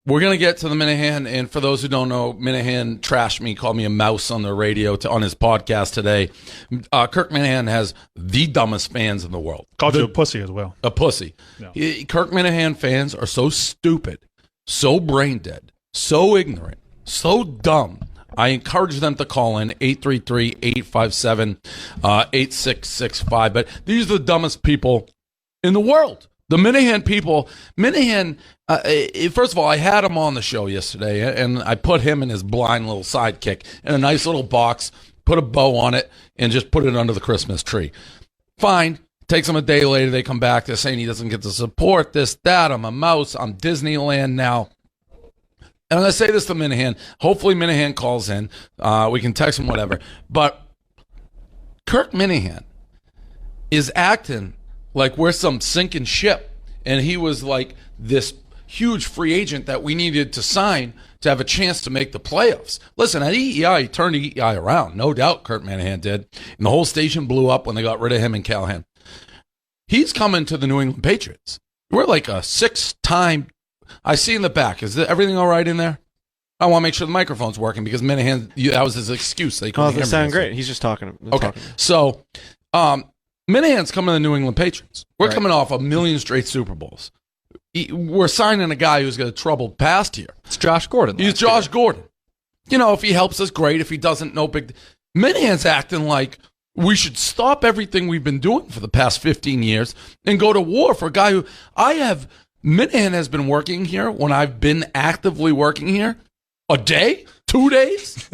We're going to get to the Minihane, and for those who don't know, Minihane trashed me, called me a mouse on the radio on his podcast today. Kirk Minihane has the dumbest fans in the world. Called you a pussy as well. A pussy. No. Kirk Minihane fans are so stupid, so brain dead, so ignorant, so dumb. I encourage them to call in 833-857-8665. But these are the dumbest people in the world. The Minihane people, first of all, I had him on the show yesterday, and I put him and his blind little sidekick in a nice little box, put a bow on it, and just put it under the Christmas tree. Fine. Takes them a day later, they come back, they're saying he doesn't get the support, this, that, I'm a mouse, I'm Disneyland now. And I'm going to say this to Minihane. Hopefully Minihane calls in. We can text him, whatever. But Kirk Minihane is acting like we're some sinking ship, and he was like this huge free agent that we needed to sign to have a chance to make the playoffs. Listen, at EEI, he turned EEI around. No doubt Kirk Minihane did. And the whole station blew up when they got rid of him and Callahan. He's coming to the New England Patriots. We're like a 6-time. I see in the back. Is everything all right in there? I want to make sure the microphone's working because Minihane, that was his excuse. They couldn't hear me. Sound great. He's just talking. Okay. So, Minihane's coming to the New England Patriots. We're coming off a million straight Super Bowls. We're signing a guy who's got a troubled past here. It's Josh Gordon. He's Josh Gordon. You know, if he helps us, great. If he doesn't, no big. Minihane's acting like we should stop everything we've been doing for the past 15 years and go to war for a guy who Minihane has been working here when I've been actively working here a day, 2 days.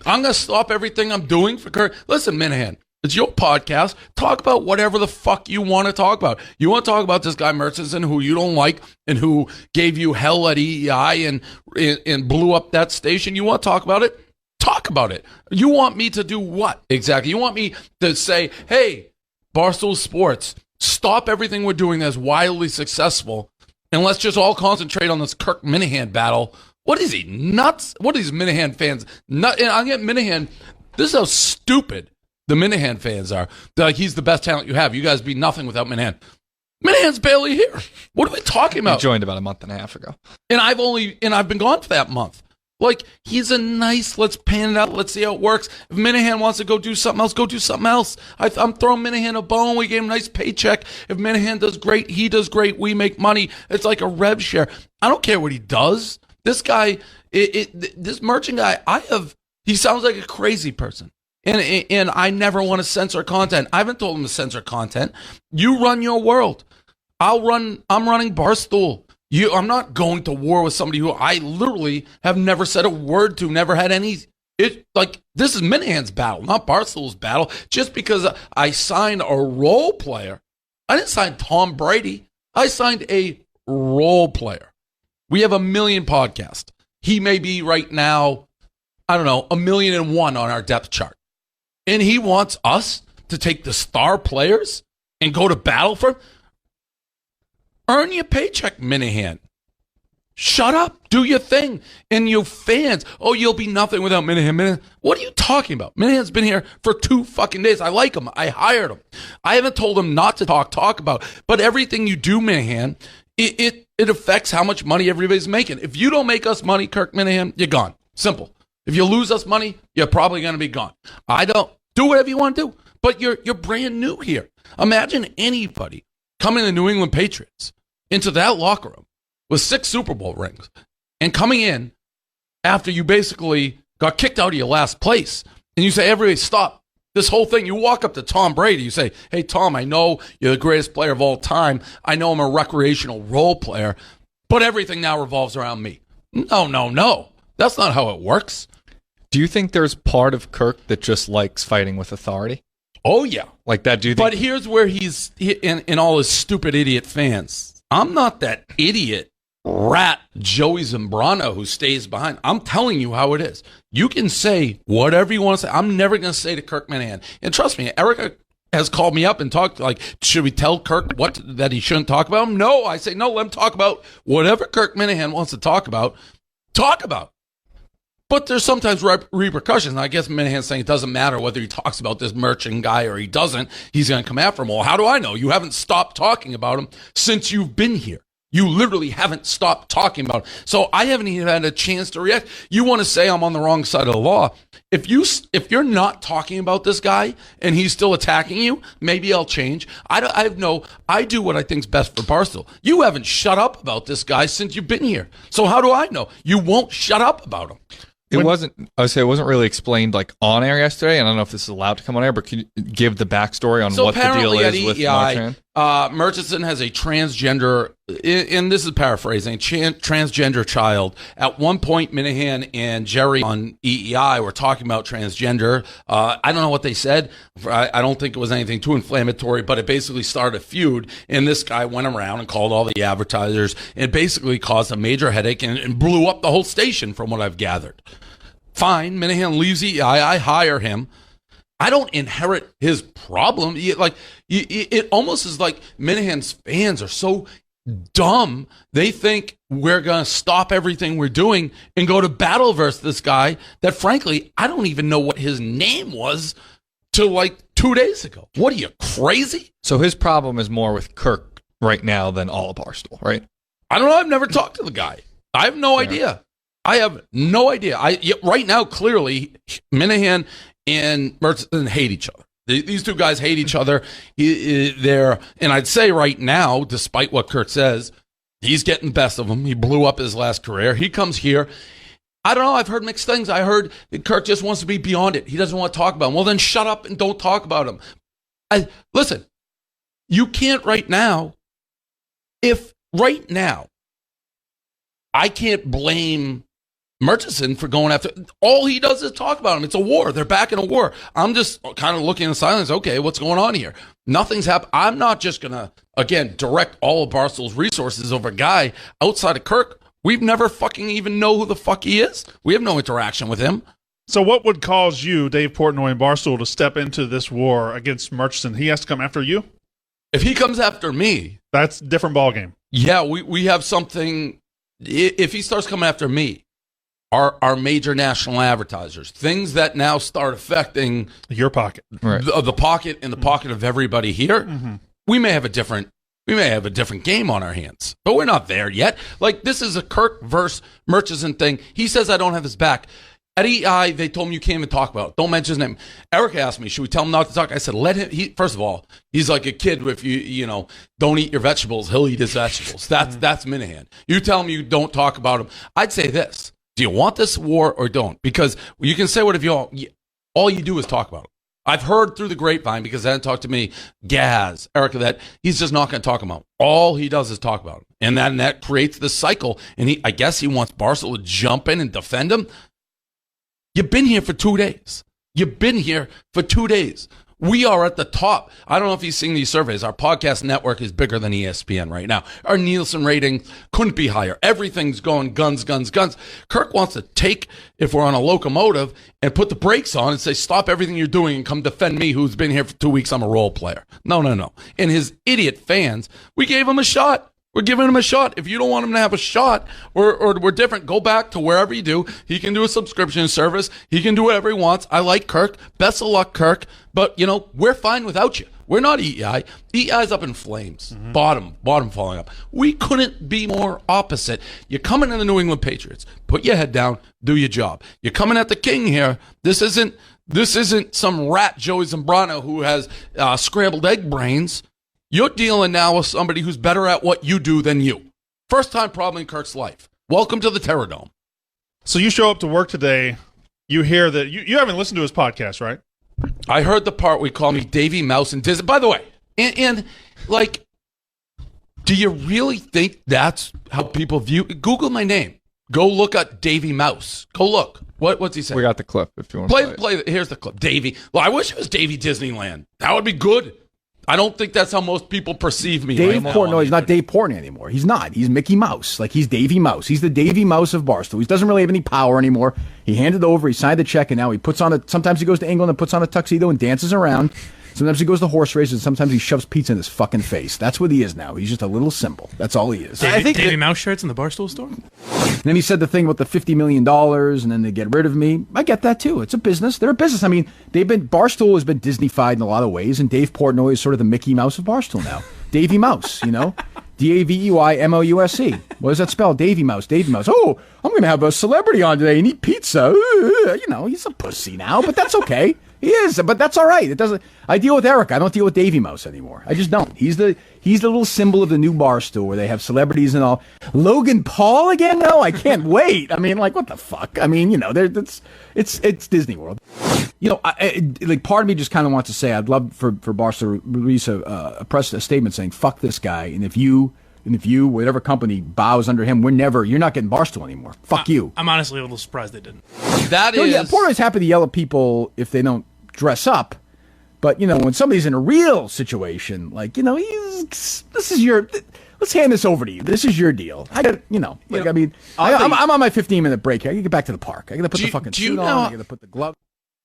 I'm going to stop everything I'm doing for Kirk. Listen, Minihane, it's your podcast. Talk about whatever the fuck you want to talk about. You want to talk about this guy Murchison who you don't like and who gave you hell at EEI and blew up that station. You want to talk about it? Talk about it. You want me to do what exactly? You want me to say, hey, Barstool Sports, stop everything we're doing that's wildly successful and let's just all concentrate on this Kirk Minihane battle. What is he, nuts? What are these Minihane fans? And I'll get Minihane. This is how stupid the Minihane fans are. They're like, he's the best talent you have. You guys be nothing without Minihane. Minihane's barely here. What are we talking about? He joined about a month and a half ago. And I've been gone for that month. Like, he's a nice, let's pan it out, let's see how it works. If Minihane wants to go do something else, go do something else. I'm throwing Minihane a bone. We gave him a nice paycheck. If Minihane does great, he does great. We make money. It's like a rev share. I don't care what he does. This guy, this merchant guy, he sounds like a crazy person. And I never want to censor content. I haven't told him to censor content. You run your world. I'm running Barstool. I'm not going to war with somebody who I literally have never said a word to, never had any. This is Minihane's battle, not Barstool's battle. Just because I signed a role player, I didn't sign Tom Brady. I signed a role player. We have 1 million podcasts. He may be right now, I don't know, 1,000,001 on our depth chart. And he wants us to take the star players and go to battle for him. Earn your paycheck, Minihane. Shut up. Do your thing. And you fans, you'll be nothing without Minihane. What are you talking about? Minihane's been here for 2 fucking days. I like him. I hired him. I haven't told him not to talk about. But everything you do, Minihane, it affects how much money everybody's making. If you don't make us money, Kirk Minihane, you're gone. Simple. If you lose us money, you're probably going to be gone. I don't. Do whatever you want to do. But you're brand new here. Imagine anybody coming to the New England Patriots into that locker room with 6 Super Bowl rings and coming in after you basically got kicked out of your last place. And you say, everybody stop this whole thing. You walk up to Tom Brady. You say, hey, Tom, I know you're the greatest player of all time. I know I'm a recreational role player, but everything now revolves around me. No. That's not how it works. Do you think there's part of Kirk that just likes fighting with authority? Oh, yeah. Like that, do you think? But here's where he's in all his stupid idiot fans. I'm not that idiot rat Joey Zambrano who stays behind. I'm telling you how it is. You can say whatever you want to say. I'm never going to say to Kirk Minihane. And trust me, Erica has called me up and talked like, should we tell Kirk that he shouldn't talk about him? No, I say, no, let him talk about whatever Kirk Minihane wants to talk about. Talk about. But there's sometimes repercussions. And I guess Minihane's saying it doesn't matter whether he talks about this merchant guy or he doesn't. He's going to come after him. Well, how do I know? You haven't stopped talking about him since you've been here. You literally haven't stopped talking about it. So I haven't even had a chance to react. You want to say I'm on the wrong side of the law. If you're not talking about this guy and he's still attacking you, maybe I'll change. I do what I think's best for Barstool. You haven't shut up about this guy since you've been here. So how do I know? You won't shut up about him. It wasn't really explained like on air yesterday, and I don't know if this is allowed to come on air, but can you give the backstory on what the deal is with Marchand? Murchison has a transgender, and this is paraphrasing, transgender child. At one point, Minihane and Jerry on EEI were talking about transgender. I don't know what they said. I don't think it was anything too inflammatory, but it basically started a feud, and this guy went around and called all the advertisers and basically caused a major headache and blew up the whole station from what I've gathered. Fine, Minihane leaves EEI. I hire him. I don't inherit his problem. It almost is like Minahane's fans are so dumb. They think we're going to stop everything we're doing and go to battle versus this guy that, frankly, I don't even know what his name was till like 2 days ago. What are you, crazy? So his problem is more with Kirk right now than all of Barstool, right? I don't know. I've never talked to the guy. I have no idea. I have no idea. Right now, clearly, Minihane and Murchison hate each other. These two guys hate each other. And I'd say right now, despite what Kirk says, he's getting the best of him. He blew up his last career. He comes here. I don't know. I've heard mixed things. I heard that Kirk just wants to be beyond it. He doesn't want to talk about him. Well, then shut up and don't talk about him. Listen, you can't right now. If right now I can't blame Murchison for going after, all he does is talk about him. It's a war. They're back in a war. I'm just kind of looking in silence. Okay, what's going on here? Nothing's happened. I'm not just going to, again, direct all of Barstool's resources over a guy outside of Kirk. We've never fucking even know who the fuck he is. We have no interaction with him. So what would cause you, Dave Portnoy and Barstool, to step into this war against Murchison? He has to come after you? If he comes after me. That's a different ballgame. Yeah, we have something. If he starts coming after me, our major national advertisers, things that now start affecting your pocket, right. the pocket and the pocket of everybody here, we may have a different game on our hands, but we're not there yet. Like, this is a Kirk versus Murchison thing. He says I don't have his back. At EI, they told him you can't even talk about it. Don't mention his name. Eric asked me, should we tell him not to talk? I said, let him. First of all, he's like a kid. If you don't eat your vegetables, he'll eat his vegetables. That's Minihane. You tell him you don't talk about him. I'd say this. Do you want this war or don't? Because you can say whatever you want. All you do is talk about it. I've heard through the grapevine, because they hadn't talked to me, Gaz, Erica, that he's just not going to talk about it. All he does is talk about it. And that creates this cycle. And I guess he wants Barstool to jump in and defend him. You've been here for 2 days. You've been here for 2 days. We are at the top. I don't know if you've seen these surveys. Our podcast network is bigger than ESPN right now. Our Nielsen rating couldn't be higher. Everything's going guns, guns, guns. Kirk wants to take, if we're on a locomotive, and put the brakes on and say, stop everything you're doing and come defend me, who's been here for 2 weeks. I'm a role player. No. And his idiot fans, we gave him a shot. We're giving him a shot. If you don't want him to have a shot, or we're different, go back to wherever you do. He can do a subscription service. He can do whatever he wants. I like Kirk. Best of luck, Kirk. But, we're fine without you. We're not EI. EI's up in flames. Bottom falling up. We couldn't be more opposite. You're coming to the New England Patriots. Put your head down. Do your job. You're coming at the king here. This isn't some rat Joey Zambrano who has scrambled egg brains. You're dealing now with somebody who's better at what you do than you. First time problem in Kirk's life. Welcome to the Terror Dome. So you show up to work today. You hear that you haven't listened to his podcast, right? I heard the part where he called me Davey Mouse and Disney. By the way, and do you really think that's how people view? Google my name. Go look at Davey Mouse. Go look. What's he saying? We got the clip if you want to play it. Here's the clip. Davey. Well, I wish it was Davey Disneyland. That would be good. I don't think that's how most people perceive me. Dave Portnoy is not Dave Portnoy anymore. He's not. He's Mickey Mouse. Like, he's Davey Mouse. He's the Davey Mouse of Barstool. He doesn't really have any power anymore. He handed over, he signed the check, and now he puts on sometimes he goes to England and puts on a tuxedo and dances around. Sometimes he goes to horse races, and sometimes he shoves pizza in his fucking face. That's what he is now. He's just a little symbol. That's all he is. I think Davey Mouse shirts in the Barstool store? And then he said the thing about the $50 million, and then they get rid of me. I get that, too. It's a business. They're a business. I mean, Barstool has been Disney-fied in a lot of ways, and Dave Portnoy is sort of the Mickey Mouse of Barstool now. Davey Mouse, Daveymous. What does that spell? Davey Mouse. Davey Mouse. Oh, I'm going to have a celebrity on today and eat pizza. He's a pussy now, but that's okay. He is, but that's all right. It doesn't. I deal with Eric. I don't deal with Davey Mouse anymore. I just don't. He's the little symbol of the new Barstool where they have celebrities and all. Logan Paul again? No, I can't wait. I mean, like, what the fuck? I mean, it's Disney World. Part of me just kind of wants to say I'd love for Barstool to release a statement saying fuck this guy, and if you whatever company bows under him, you're not getting Barstool anymore. Fuck you. I'm honestly a little surprised they didn't. Portnoy's happy to yell at people if they don't dress up, but when somebody's in a real situation, let's hand this over to you. This is your deal. I'm on my 15-minute break here. I gotta get back to the park. I gotta put the fucking suit on. I gotta put the glove.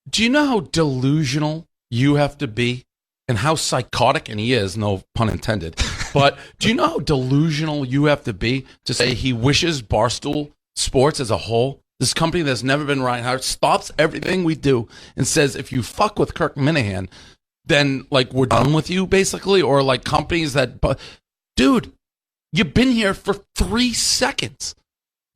Do you know how delusional you have to be and how psychotic, and he is, no pun intended, but do you know how delusional you have to be to say he wishes Barstool Sports as a whole, this company that's never been right hard, stops everything we do and says, if you fuck with Kirk Minihane, then we're done with you, basically, or companies that, dude, you've been here for 3 seconds.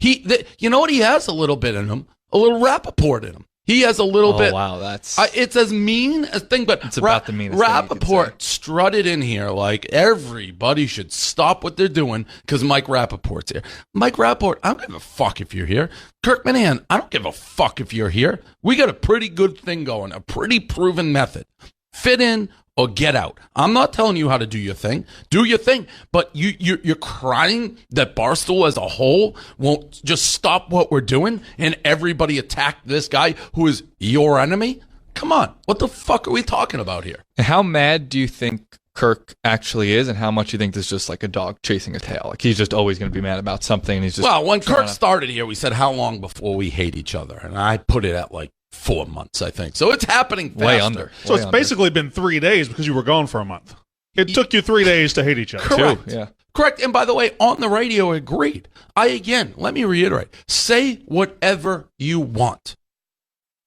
You know what he has a little bit in him? A little Rappaport in him. He has a little bit. Oh, wow. That's it's as mean as thing, but it's about the meanest Rappaport strutted in here like everybody should stop what they're doing because Mike Rappaport's here. Mike Rappaport, I don't give a fuck if you're here. Kirk Minihane, I don't give a fuck if you're here. We got a pretty good thing going, a pretty proven method. Fit in or get out. I'm not telling you how to do your thing. Do your thing. But you're crying that Barstool as a whole won't just stop what we're doing and everybody attack this guy who is your enemy? Come on. What the fuck are we talking about here? And how mad do you think Kirk actually is, and how much you think this is just like a dog chasing a tail? Like he's just always going to be mad about something. And he's just when Kirk started here, we said, how long before we hate each other? And I put it at 4 months, I think. So it's happening faster. Way under. So it's basically been 3 days because you were gone for a month. It took you 3 days to hate each other. Correct. Too, yeah. Correct. And by the way, on the radio, agreed. Let me reiterate. Say whatever you want.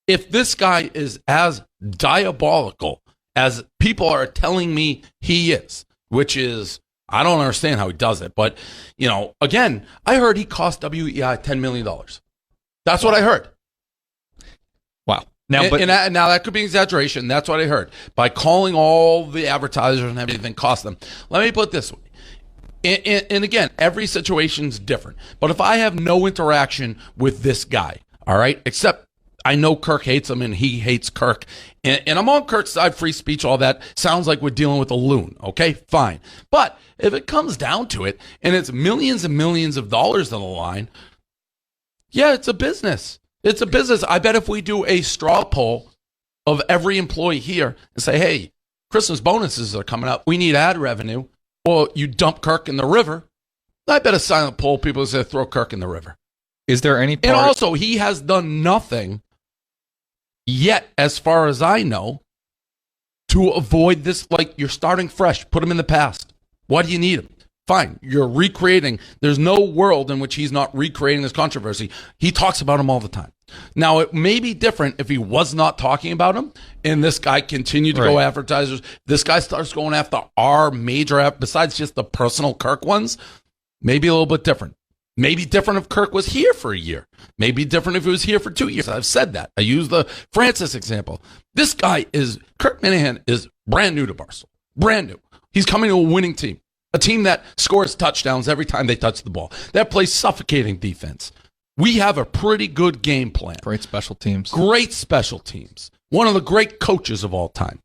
If this guy is as diabolical as people are telling me he is, which is, I don't understand how he does it. But, again, I heard he cost WEI $10 million. That's what I heard. Wow. Now that could be exaggeration. That's what I heard. By calling all the advertisers and everything cost them. Let me put it this way. And again, every situation's different. But if I have no interaction with this guy, all right, except I know Kirk hates him and he hates Kirk, and I'm on Kirk's side, free speech, all that, sounds like we're dealing with a loon, okay? Fine. But if it comes down to it, and it's millions and millions of dollars on the line, yeah, it's a business. It's a business. I bet if we do a straw poll of every employee here and say, hey, Christmas bonuses are coming up, we need ad revenue, or you dump Kirk in the river, I bet a silent poll people say throw Kirk in the river. Is there any part? And also, he has done nothing yet, as far as I know, to avoid this. You're starting fresh. Put him in the past. Why do you need him? Fine, you're recreating. There's no world in which he's not recreating this controversy. He talks about him all the time. Now, it may be different if he was not talking about him and this guy continued to go advertisers. This guy starts going after our major, besides just the personal Kirk ones, maybe a little bit different. Maybe different if Kirk was here for a year. Maybe different if he was here for 2 years. I've said that. I use the Francis example. This guy Kirk Minihane is brand new to Barstool. Brand new. He's coming to a winning team. A team that scores touchdowns every time they touch the ball. That plays suffocating defense. We have a pretty good game plan. Great special teams. Great special teams. One of the great coaches of all time.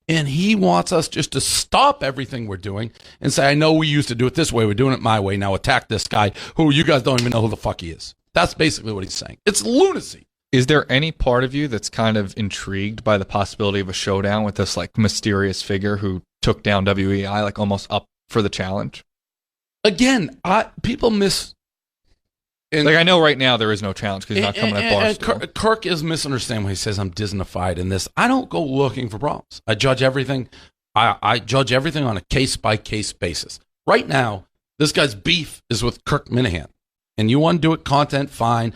And he wants us just to stop everything we're doing and say, I know we used to do it this way. We're doing it my way. Now attack this guy who you guys don't even know who the fuck he is. That's basically what he's saying. It's lunacy. Is there any part of you that's kind of intrigued by the possibility of a showdown with this mysterious figure who took down WEI almost up for the challenge? Again, people miss. I know right now there is no challenge because he's not coming at Barstool. Kirk is misunderstanding when he says I'm Disneyfied in this. I don't go looking for problems. I judge everything. I judge everything on a case-by-case basis. Right now, this guy's beef is with Kirk Minihane. And you want to do it content, fine.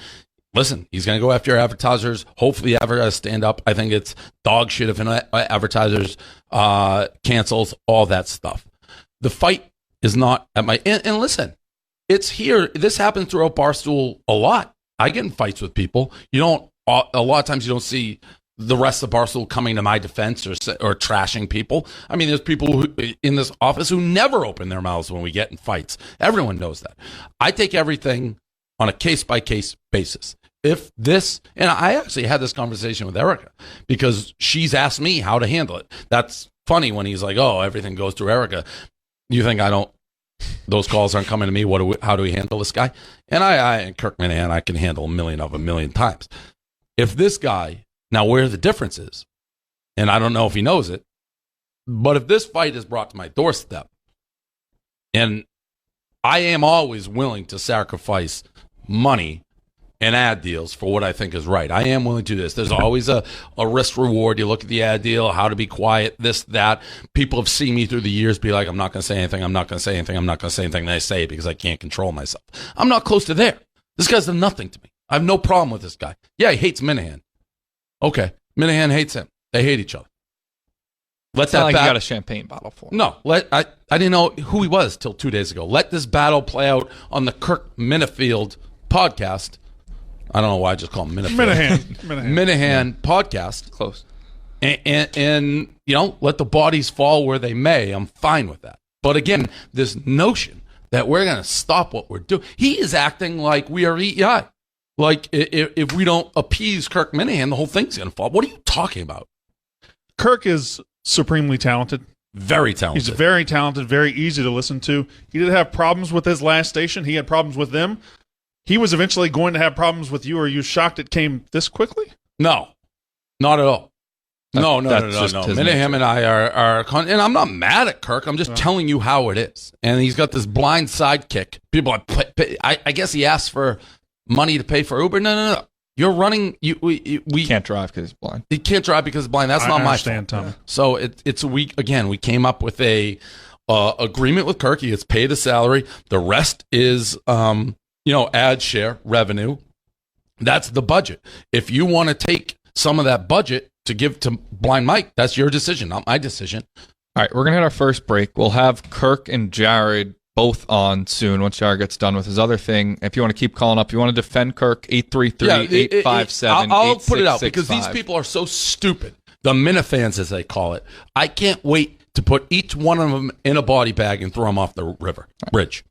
Listen, he's going to go after your advertisers. Hopefully, advertisers stand up. I think it's dog shit if an advertisers cancels all that stuff. The fight is not at my. And listen, it's here. This happens throughout Barstool a lot. I get in fights with people. You don't. A lot of times you don't see the rest of Barstool coming to my defense or trashing people. I mean, there's people in this office who never open their mouths when we get in fights. Everyone knows that. I take everything on a case-by-case basis. If this, and I actually had this conversation with Erica because she's asked me how to handle it. That's funny when he's like, oh, everything goes through Erica. You think I don't, those calls aren't coming to me? How do we handle this guy? And I Kirk Minihane, I can handle a million times. If this guy, now where the difference is, and I don't know if he knows it, but if this fight is brought to my doorstep, and I am always willing to sacrifice money and ad deals for what I think is right. I am willing to do this. There's always a risk reward. You look at the ad deal, how to be quiet, this, that. People have seen me through the years be like, I'm not going to say anything, I'm not going to say anything, I'm not going to say anything. And I say it because I can't control myself. I'm not close to there. This guy's done nothing to me. I have no problem with this guy. Yeah, he hates Minihane. Okay, Minihane hates him. They hate each other. It's not like you got a champagne bottle for him. No, I didn't know who he was till 2 days ago. Let this battle play out on the Kirk Minihane podcast. I don't know why I just call him Minihane podcast. Close. And you know, let the bodies fall where they may. I'm fine with that. But again, this notion that we're going to stop what we're doing. He is acting like we are EI. Like, if we don't appease Kirk Minihane, the whole thing's going to fall. What are you talking about? Kirk is supremely talented. Very talented. He's very talented, very easy to listen to. He did have problems with his last station. He had problems with them. He was eventually going to have problems with you. Are you shocked it came this quickly? No, not at all. No. Minihane and I are, and I'm not mad at Kirk. I'm just telling you how it is. And he's got this blind sidekick. People, I guess he asked for money to pay for Uber. No. You're running. We can't drive because he's blind. He can't drive because he's blind. That's not my fault. Tommy. So it's a week. Again, we came up with a agreement with Kirk. He gets paid a salary. The rest is ad share revenue. That's the budget. If you want to take some of that budget to give to Blind Mike, that's your decision, not my decision. All right, we're going to hit our first break. We'll have Kirk and Jared both on soon once Jared gets done with his other thing. If you want to keep calling up, you want to defend Kirk, 833-857-8665. I'll put it out because these people are so stupid. The Minifans, as they call it. I can't wait to put each one of them in a body bag and throw them off the bridge.